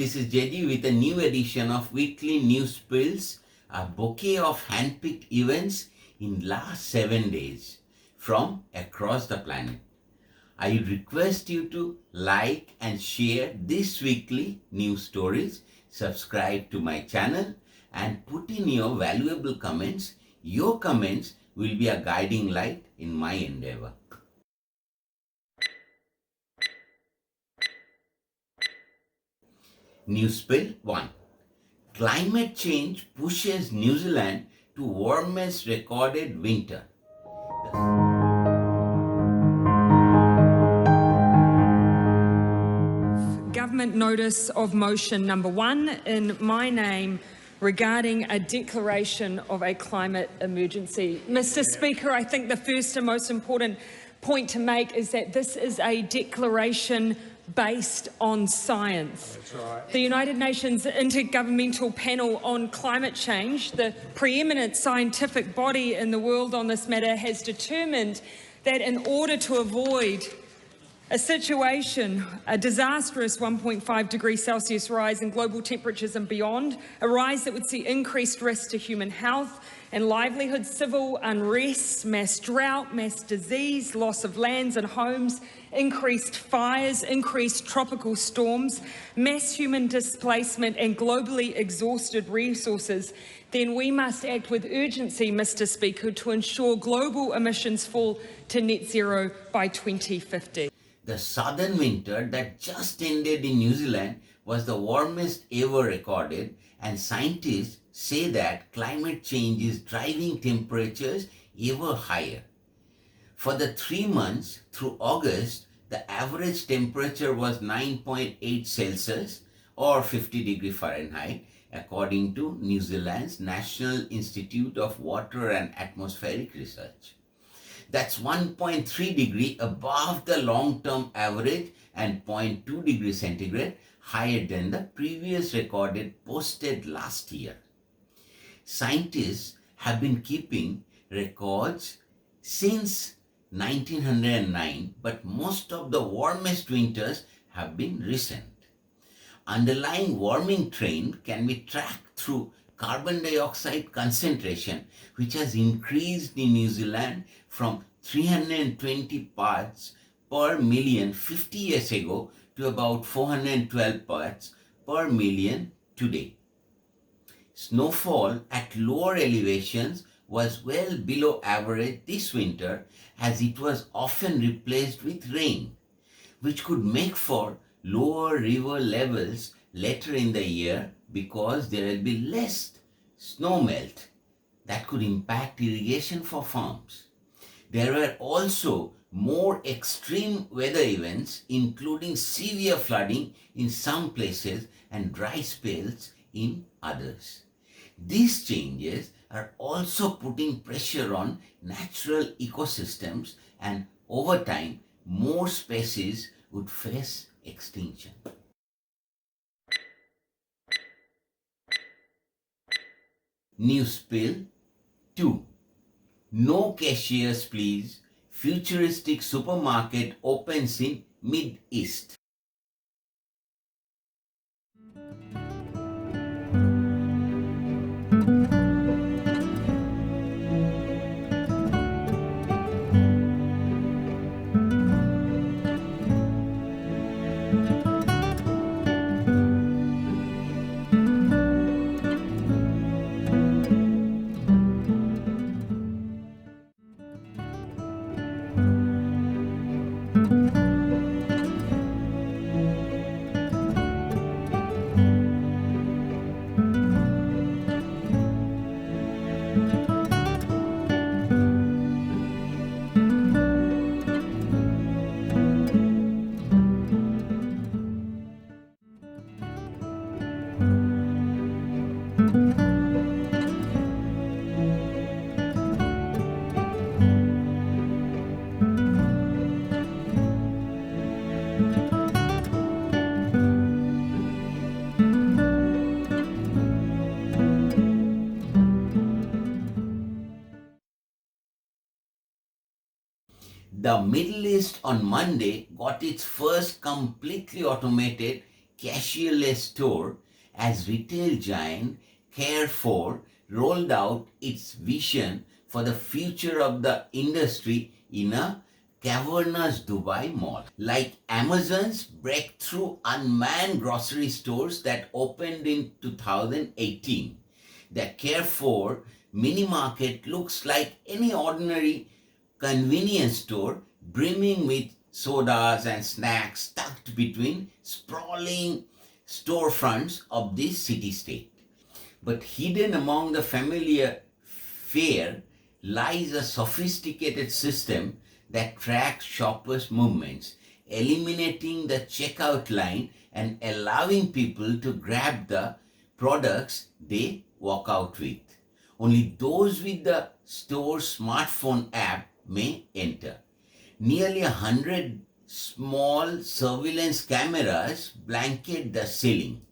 this is JD with a new edition of Weekly News Pills, a bouquet of hand-picked events in last 7 days from across the planet. I request you to like and share this weekly news stories, subscribe to my channel and put in your valuable comments. Your comments will be a guiding light in my endeavor. News Pill 1. Climate change pushes New Zealand to warmest recorded winter. Government notice of motion number 1 in my name regarding a declaration of a climate emergency. Mr. Speaker, I think the first and most important point to make is that this is a declaration based on science. That's right. The United Nations Intergovernmental Panel on Climate Change, the preeminent scientific body in the world on this matter, has determined that in order to avoid a situation, a disastrous 1.5 degrees Celsius rise in global temperatures and beyond, a rise that would see increased risk to human health and livelihood, civil unrest, mass drought, mass disease, loss of lands and homes, increased fires, increased tropical storms, mass human displacement and globally exhausted resources, then we must act with urgency, Mr. Speaker, to ensure global emissions fall to net zero by 2050. The southern winter that just ended in New Zealand was the warmest ever recorded, and scientists say that climate change is driving temperatures ever higher. For the 3 months through August, the average temperature was 9.8 Celsius or 50 degrees Fahrenheit, according to New Zealand's National Institute of Water and Atmospheric Research. That's 1.3 degrees above the long-term average and 0.2 degrees centigrade higher than the previous recorded posted last year. Scientists have been keeping records since 1909, but most of the warmest winters have been recent. Underlying warming trend can be tracked through carbon dioxide concentration, which has increased in New Zealand from 320 parts per million 50 years ago to about 412 parts per million today. Snowfall at lower elevations was well below average this winter, as it was often replaced with rain, which could make for lower river levels later in the year because there will be less snow melt that could impact irrigation for farms. There were also more extreme weather events, including severe flooding in some places and dry spells in others. These changes are also putting pressure on natural ecosystems, and over time, more species would face extinction. News Pill 2. No cashiers, please. Futuristic supermarket opens in Mideast. The Middle East on Monday got its first completely automated cashierless store as retail giant Carrefour rolled out its vision for the future of the industry in a cavernous Dubai mall. Like Amazon's breakthrough unmanned grocery stores that opened in 2018, the Carrefour mini market looks like any ordinary convenience store, brimming with sodas and snacks tucked between sprawling storefronts of this city-state. But hidden among the familiar fare lies a sophisticated system that tracks shoppers' movements, eliminating the checkout line and allowing people to grab the products they walk out with. Only those with the store's smartphone app may enter. Nearly 100 small surveillance cameras blanket the ceiling.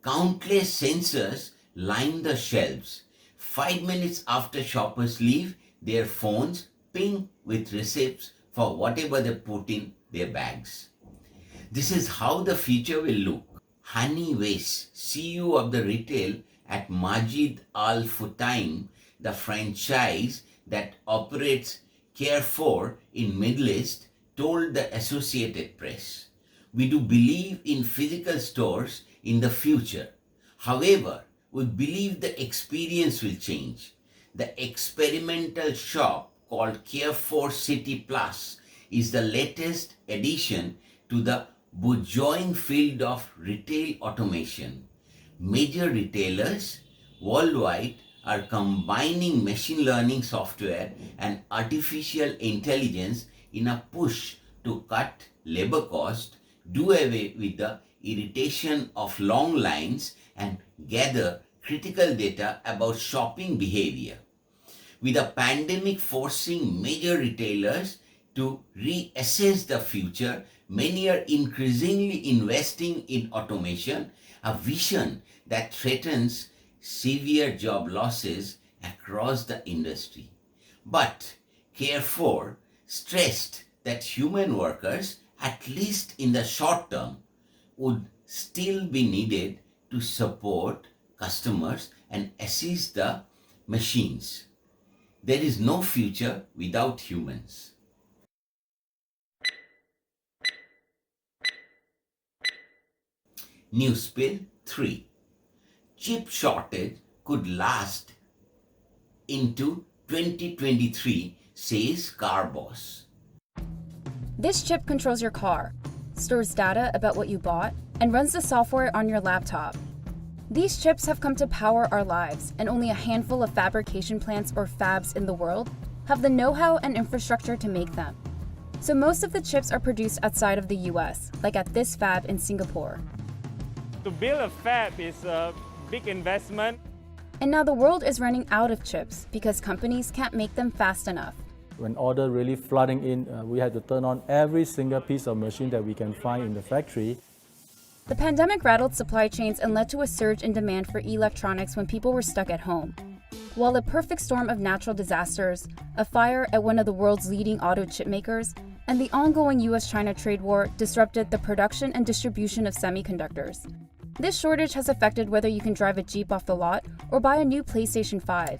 Countless sensors line the shelves. 5 minutes after shoppers leave, their phones ping with receipts for whatever they put in their bags. This is how the future will look. Hani Weiss, CEO of the retail at Majid Al Futtaim, the franchise that operates Carrefour in Middle East, told the Associated Press, "We do believe in physical stores in the future. However, we believe the experience will change. The experimental shop called Carrefour City Plus is the latest addition to the burgeoning field of retail automation. Major retailers worldwide are combining machine learning software and artificial intelligence in a push to cut labor cost, do away with the irritation of long lines, and gather critical data about shopping behavior. With the pandemic forcing major retailers to reassess the future, many are increasingly investing in automation, a vision that threatens severe job losses across the industry. But Carrefour stressed that human workers, at least in the short term, would still be needed to support customers and assist the machines. There is no future without humans. News Pill 3. Chip shortage could last into 2023, says car boss. This chip controls your car, stores data about what you bought, and runs the software on your laptop. These chips have come to power our lives, and only a handful of fabrication plants or fabs in the world have the know-how and infrastructure to make them. So most of the chips are produced outside of the US, like at this fab in Singapore. To build a fab is a big investment. And now the world is running out of chips because companies can't make them fast enough. When order really flooding in, we had to turn on every single piece of machine that we can find in the factory. The pandemic rattled supply chains and led to a surge in demand for electronics when people were stuck at home. While a perfect storm of natural disasters, a fire at one of the world's leading auto chip makers, and the ongoing US-China trade war disrupted the production and distribution of semiconductors. This shortage has affected whether you can drive a Jeep off the lot or buy a new PlayStation 5.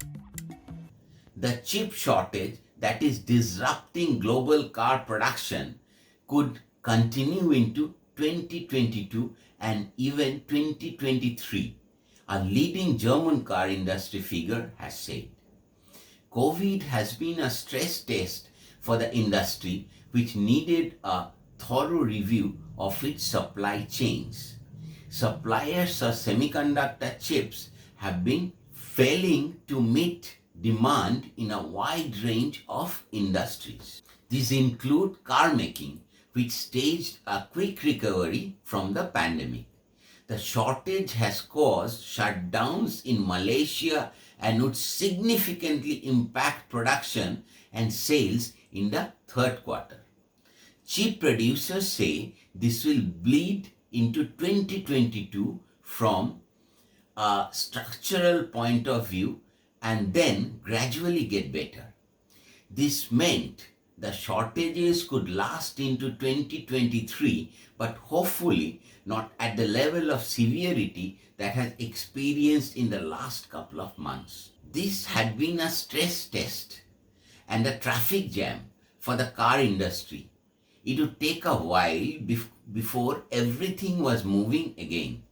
The chip shortage that is disrupting global car production could continue into 2022 and even 2023, a leading German car industry figure has said. COVID has been a stress test for the industry, which needed a thorough review of its supply chains. Suppliers of semiconductor chips have been failing to meet demand in a wide range of industries. These include car making, which staged a quick recovery from the pandemic. The shortage has caused shutdowns in Malaysia and would significantly impact production and sales in the third quarter. Chip producers say this will bleed into 2022 from a structural point of view and then gradually get better. This meant the shortages could last into 2023, but hopefully not at the level of severity that has experienced in the last couple of months. This had been a stress test and a traffic jam for the car industry. It would take a while before everything was moving again.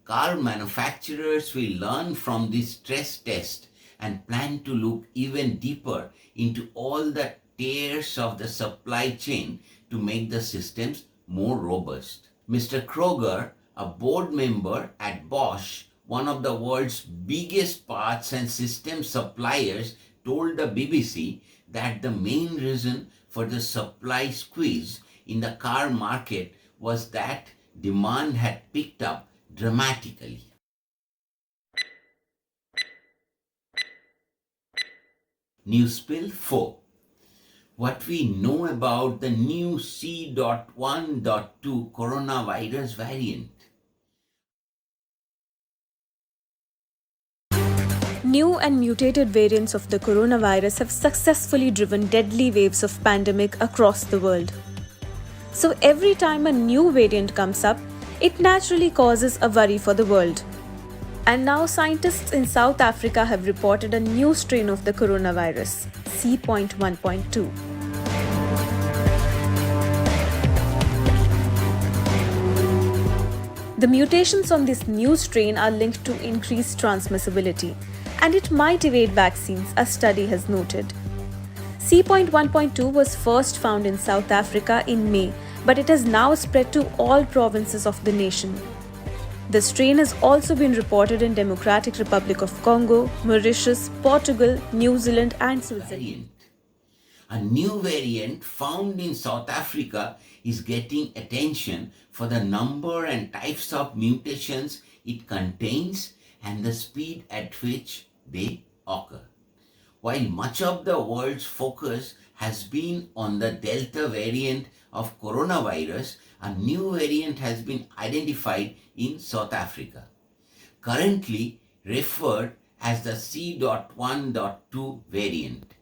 Car manufacturers will learn from this stress test and plan to look even deeper into all the tears of the supply chain to make the systems more robust. Mr. Kroger, a board member at Bosch, one of the world's biggest parts and system suppliers, told the BBC that the main reason for the supply squeeze in the car market was that demand had picked up dramatically. Newspill 4. What we know about the new C.1.2 coronavirus variant. New and mutated variants of the coronavirus have successfully driven deadly waves of pandemic across the world. So every time a new variant comes up, it naturally causes a worry for the world. And now scientists in South Africa have reported a new strain of the coronavirus, C.1.2. The mutations on this new strain are linked to increased transmissibility, and it might evade vaccines, a study has noted. C.1.2 was first found in South Africa in May, but it has now spread to all provinces of the nation. The strain has also been reported in Democratic Republic of Congo, Mauritius, Portugal, New Zealand and Switzerland. A new variant found in South Africa is getting attention for the number and types of mutations it contains and the speed at which they occur. While much of the world's focus has been on the Delta variant of coronavirus, a new variant has been identified in South Africa, currently referred as the C.1.2 variant.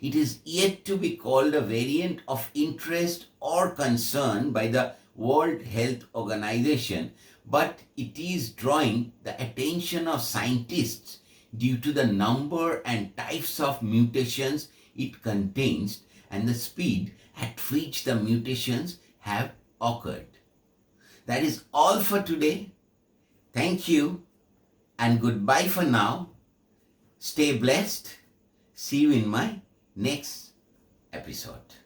It is yet to be called a variant of interest or concern by the World Health Organization, but it is drawing the attention of scientists due to the number and types of mutations it contains and the speed at which the mutations have occurred. That is all for today. Thank you and goodbye for now. Stay blessed. See you in my next episode.